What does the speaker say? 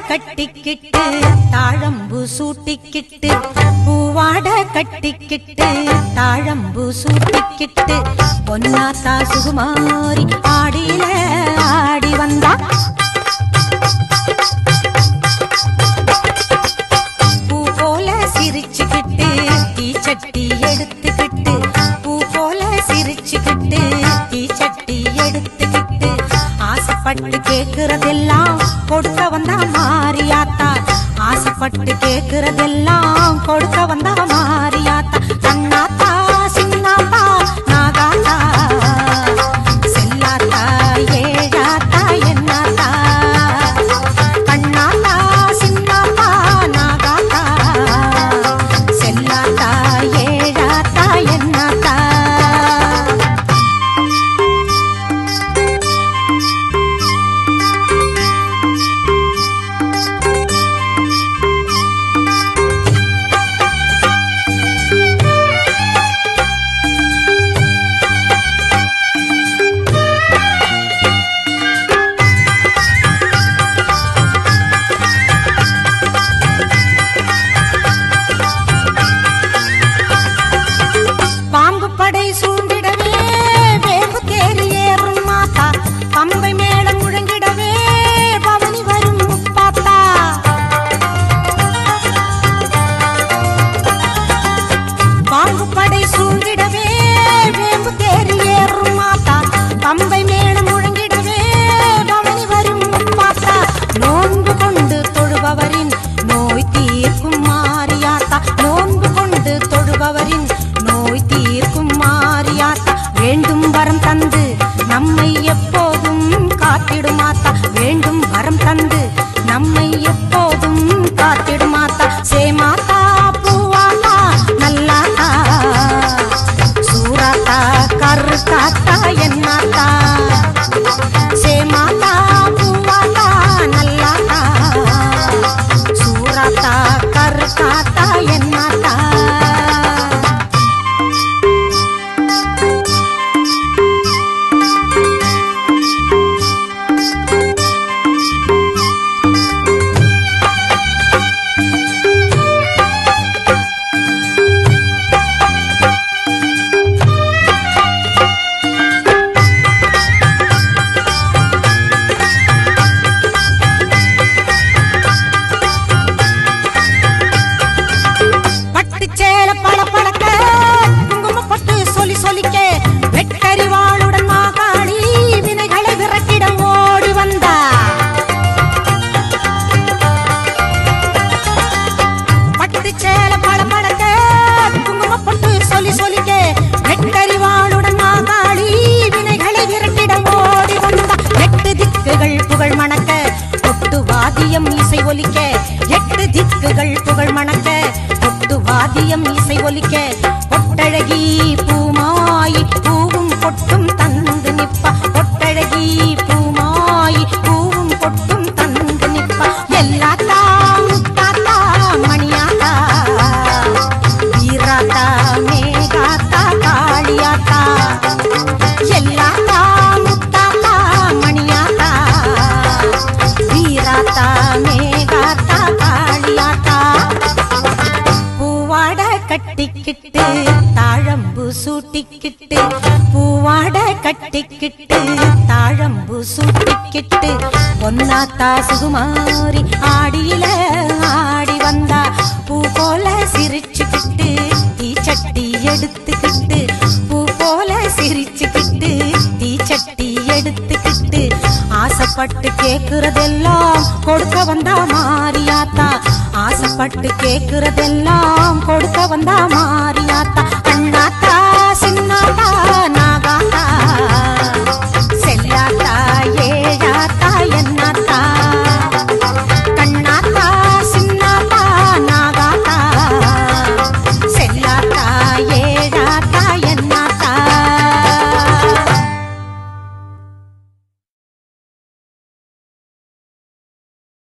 கட்டிக்கிட்டு தாழம்பு சூட்டிக்கிட்டு பூவாட கட்டிக்கிட்டு தாழம்பு சூட்டிக்கிட்டு பொன்னாத்தா சுகுமாரி ஆடியில ஆடி வந்தா பூ போல சிரிச்சுக்கிட்டு தீச்சட்டி எடுத்துக்கிட்டு பூ போல சிரிச்சுக்கிட்டு தீச்சட்டி எடுத்துக்கிட்டு ஆசைப்பட்டு கேக்குறதெல்லாம் கொடுக்க வந்தா மாரியாத்தா ஆசைப்பட்டு கேக்குறதெல்லாம் கொடுக்க வந்தா மாரியாத்தா கண்ணாத்தா சின்னாத்தா நாகாத்தா செல்லாத்தா ஏழாத்தா என்னாத்தா கண்ணாத்தா சின்னாத்தா நாகாத்தா செல்லாத்தா ஏழாத்தா என்னாத்தா நம்மை எப்போதும் காத்திடுமாத்தா வேண்டும் வரம் தந்து நம்மை எப்போதும் காத்திடுமாத்தா சேமாத்தா பூவாத்தா நல்லாத்தா சூராத்தா கருத்தாத்தா என்னாத்தா சேமாத்தா பூவாத்தா நல்லாத்தா சூராத்தா கருத்தாத்தா என்னாத்தா இசை ஒலிக்க எட்டு திக்குகள் புகழ் மணக்க கொட்டு வாதியம் இசை ஒலிக்க பொட்டழகி பூமாயி பூவும் பொட்டும் தந்து நிப்பா பொட்டழகி பூமாயி பூவும் பொட்டும் தந்து நிப்பா எல்லாத்தா முத்தாத்தா மணியாத்தா வீராத்தா மேகாத்தா காளியாத்தா எல்லாத்தா முத்தாத்தா மணியாத்தா வீராத்தா மேகாத்தா காளியாத்தா பூவாட கட்டிக்கிட்டு தாழம்பு சூட்டிக்கிட்டு பூவாட கட்டிக்கிட்டு தாழம்பு சூட்டிக்கிட்டு பொன்னாத்தா சுகுமாரி ஆடியில ஆடி வந்தா பூ போல சிரிச்சுக்கிட்டு தீச்சட்டி எடுத்துக்கிட்டு பூ போல சிரிச்சுக்கிட்டு தீச்சட்டி எடுத்துக்கிட்டு ஆசை ஆசைப்பட்டு கேக்குறதெல்லாம் கொடுக்க வந்தா மாரியாத்தா ஆசைப்பட்டு கேக்குறதெல்லாம் கொடுக்க வந்தா மாரியாத்தா